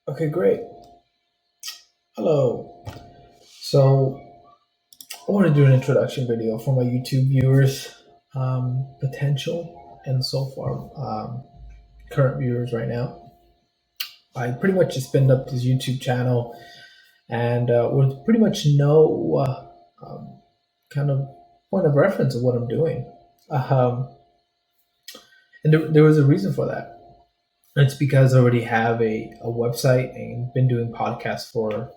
Okay, great. Hello. So, I want to do an introduction video for my YouTube viewers, potential, and so far, current viewers right now. I pretty much just spinned up this YouTube channel and with pretty much no kind of point of reference of what I'm doing. Um, and there was a reason for that. It's because I already have a website and been doing podcasts for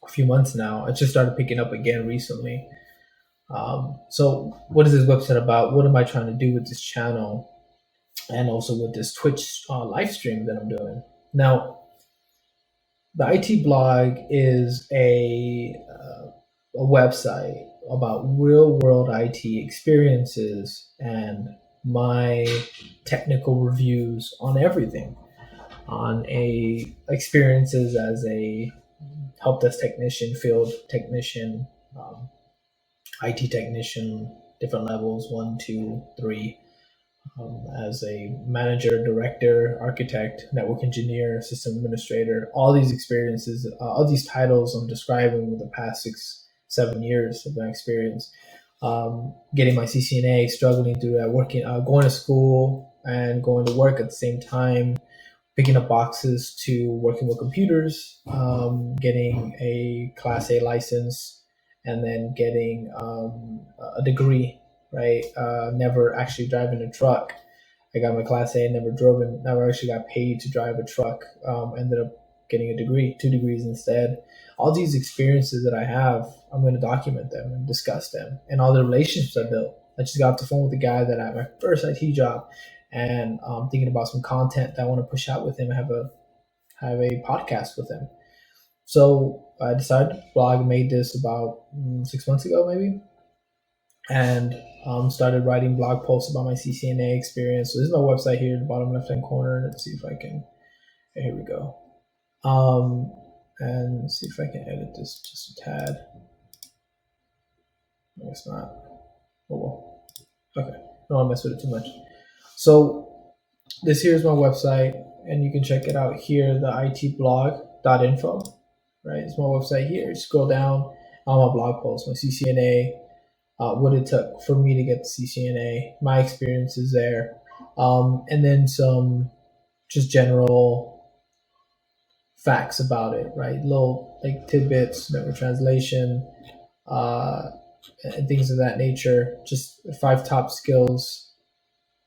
a few months now. I just started picking up again recently. So, what is this website about? What am I trying to do with this channel, and also with this Twitch live stream that I'm doing now? The IT blog is a website about real world IT experiences and my technical reviews on everything, on a experiences as a help desk technician, field technician, IT technician, different levels, one, two, three, as a manager, director, architect, network engineer, system administrator, all these experiences, all these titles I'm describing with the past 6, 7 years of my experience. Getting my CCNA, struggling through that, working, going to school and going to work at the same time, picking up boxes to working with computers, getting a Class A license, and then getting a degree. Right, never actually driving a truck. I got my Class A, never actually got paid to drive a truck. Ended up getting a degree, 2 degrees instead. All these experiences that I have, I'm going to document them and discuss them, and all the relationships I built. I just got off the phone with the guy that I had my first IT job, and thinking about some content that I want to push out with him. Have a podcast with him. So I decided to blog. Made this about 6 months ago, maybe, and started writing blog posts about my CCNA experience. So this is my website here in the bottom left hand corner. Let's see if I can. Here we go. And see if I can edit this just a tad. No, it's not. Oh well. Okay. Don't want to mess with it too much. So this here is my website, and you can check it out here, the itblog.info. Right, it's my website here. Scroll down, all my blog posts, my CCNA, what it took for me to get the CCNA, my experiences there, and then some just general facts about it, right? Little like tidbits, network translation, and things of that nature. Just 5 top skills.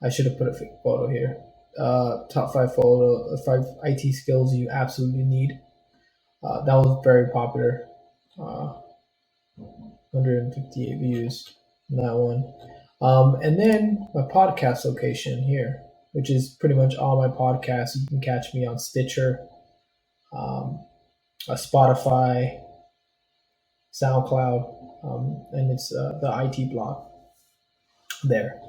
I should have put a photo here. Top 5 IT skills you absolutely need. That was very popular. 158 views on that one. And then my podcast location here, which is pretty much all my podcasts. You can catch me on Stitcher, Spotify, SoundCloud, and it's the IT blog there.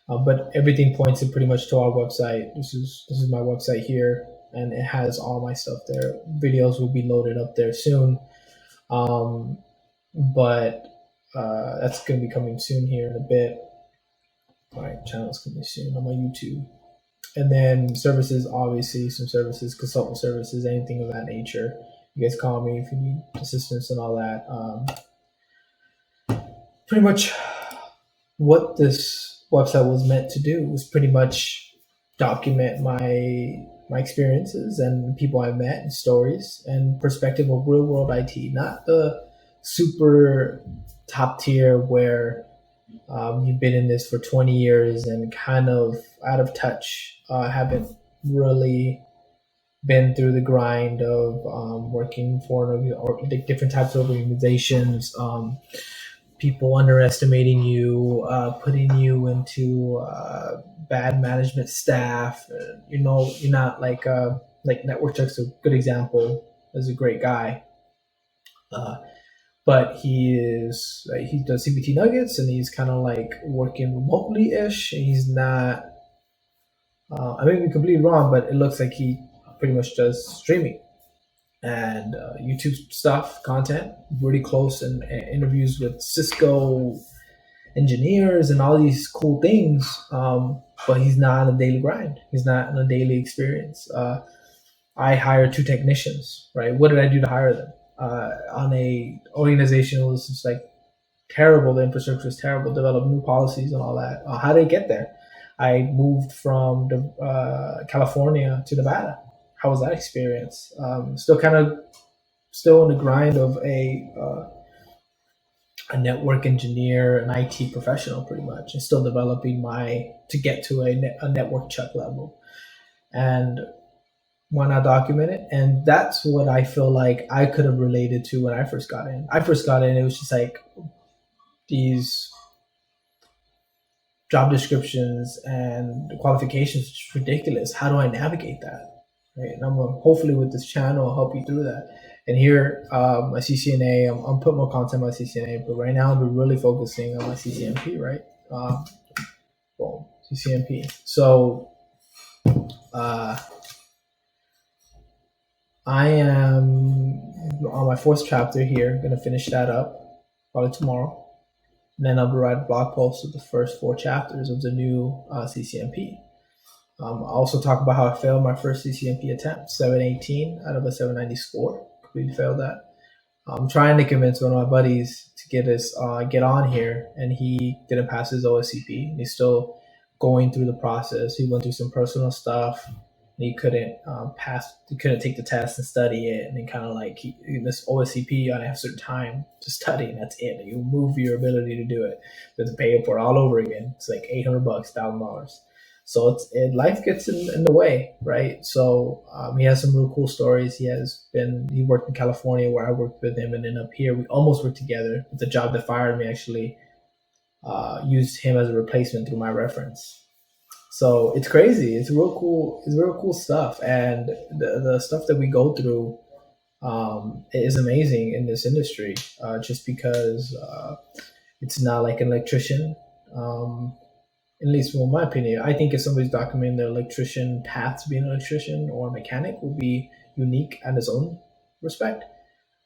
But everything points to pretty much to our website. This is my website here, and it has all my stuff there. Videos will be loaded up there soon, but that's going to be coming soon here in a bit. All right, channel's coming soon on my YouTube. And then services, obviously, some services, consultant services, anything of that nature. You guys call me if you need assistance and all that. Pretty much what this website was meant to do was pretty much document my experiences and people I met and stories and perspective of real world IT, not the super top tier where you've been in this for 20 years and kind of out of touch, haven't really been through the grind of working for different types of organizations, people underestimating you, putting you into bad management staff. You're not like Network Chuck's a good example. Is a great guy. But he does CBT Nuggets, and he's kind of like working remotely ish. He's not. I may be completely wrong, but it looks like he pretty much does streaming and YouTube stuff, content, really close, and interviews with Cisco engineers and all these cool things. But he's not on a daily grind. He's not on a daily experience. I hired 2 technicians, right? What did I do to hire them? On a organization, it was just like terrible. The infrastructure was terrible. Develop new policies and all that. How did I get there? I moved from California to Nevada. How was that experience? Still in the grind of a network engineer, an IT professional, pretty much, and still developing my to get to a network check level. And why not document it? And that's what I feel like I could have related to when I first got in. It was just like these job descriptions and qualifications, just ridiculous. How do I navigate that? Right. And hopefully with this channel, I'll help you through that. And here, my CCNA, I'm putting more content on my CCNA, but right now I'm really focusing on my CCNP, right? Well, CCNP. So I am on my 4th chapter here, going to finish that up probably tomorrow. And then I'll write a blog post of the first 4 chapters of the new CCNP. I'll also talk about how I failed my first CCNP attempt, 718 out of a 790 score. Completely failed that. I'm trying to convince one of my buddies to get on here, and he didn't pass his OSCP. And he's still going through the process. He went through some personal stuff. He couldn't He couldn't take the test and study it, and then kind of like this OSCP, you gotta have a certain time to study, and that's it. You move your ability to do it. You have to pay for it all over again. It's like $800, $1,000. So life gets in the way, right? So he has some real cool stories. He worked in California where I worked with him, and then up here we almost worked together. But the job that fired me actually used him as a replacement through my reference. So it's crazy. It's real cool. It's real cool stuff, and the stuff that we go through is amazing in this industry. Just because it's not like an electrician. At least, in my opinion, I think if somebody's documenting their electrician path to being an electrician or a mechanic will be unique in its own respect.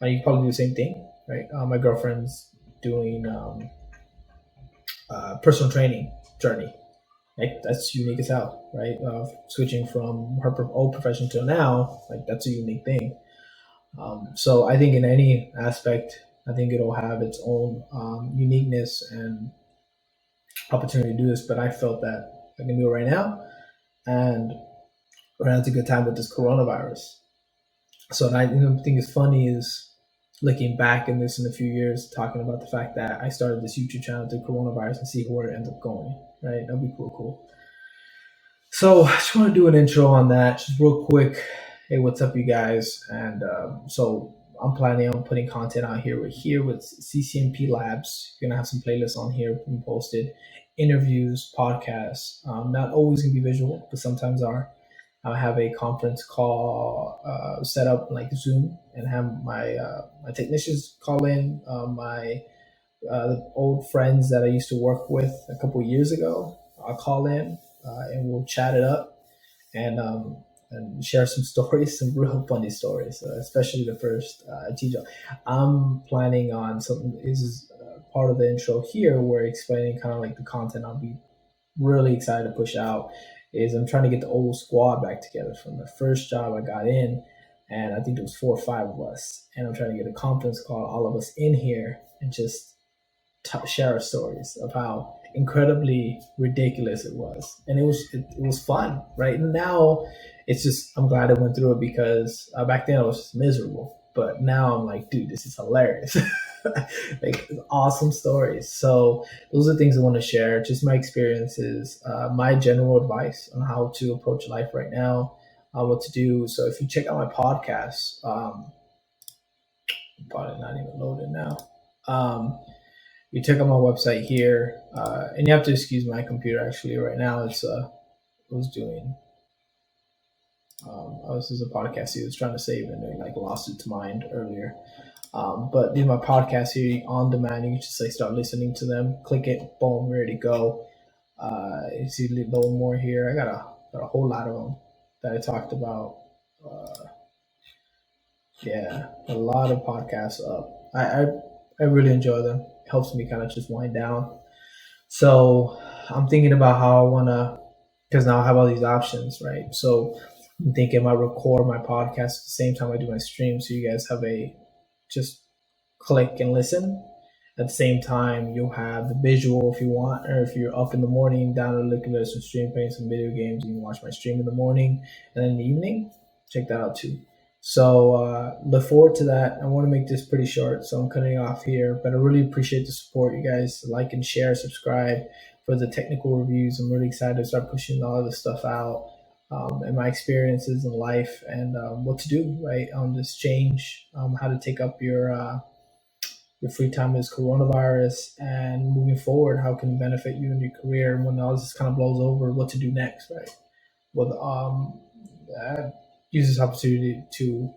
You probably do the same thing, right? My girlfriend's doing personal training journey. Like that's unique as hell, right? Switching from her old profession to now, like that's a unique thing. So I think in any aspect, I think it'll have its own uniqueness and opportunity to do this. But I felt that I can do it right now, and right now it's a good time with this coronavirus. So I think it's funny is looking back in a few years, talking about the fact that I started this YouTube channel through coronavirus and see where it ends up going. Right, that'll be cool. So I just want to do an intro on that, just real quick. Hey, what's up, you guys? And so I'm planning on putting content out here with CCNP Labs. You're gonna have some playlists on here being posted, interviews, podcasts. Not always gonna be visual, but sometimes are. I have a conference call set up like Zoom, and have my technicians call in, my the old friends that I used to work with a couple of years ago. I'll call in and we'll chat it up and share some stories, some real funny stories, especially the first IT job. I'm planning on something. This is part of the intro here, where explaining kind of like the content I'll be really excited to push out. Is I'm trying to get the old squad back together from the first job I got in, and I think there was 4 or 5 of us, and I'm trying to get a conference call, all of us in here, and just share our stories of how incredibly ridiculous it was, and it was fun, right? And now it's just I'm glad I went through it, because back then I was just miserable, but now I'm like, dude, this is hilarious. Like awesome stories. So those are things I want to share, just my experiences, my general advice on how to approach life right now, what to do. So if you check out my podcast, probably not even loaded now. You check out my website here, and you have to excuse my computer. Actually, right now it was doing. This is a podcast he was trying to save, and it like lost its mind earlier. But these are my podcasts here on demand. You can just like start listening to them. Click it, boom, ready to go. You see a little more here. I got a whole lot of them that I talked about. Yeah, a lot of podcasts up. I really enjoy them. It helps me kind of just wind down. So I'm thinking about how I want to, because now I have all these options, right? So I'm thinking I might record my podcast at the same time I do my stream, so you guys have a just click and listen. At the same time, you'll have the visual if you want, or if you're up in the morning, down to look at some stream, playing some video games, you can watch my stream in the morning, and then in the evening, check that out too. So look forward to that. I want to make this pretty short, so I'm cutting off here. But I really appreciate the support, you guys. Like and share, subscribe for the technical reviews. I'm really excited to start pushing all this stuff out, and my experiences in life, and what to do right on this change, how to take up your free time is coronavirus, and moving forward, how can it benefit you in your career, and when all this kind of blows over, what to do next, right? Well, use this opportunity to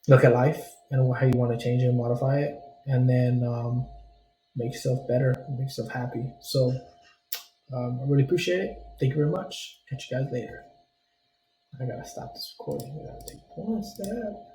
look at life and how you want to change it and modify it, and then make yourself better, make yourself happy. So I really appreciate it. Thank you very much. Catch you guys later. I gotta stop this recording. I gotta take one step.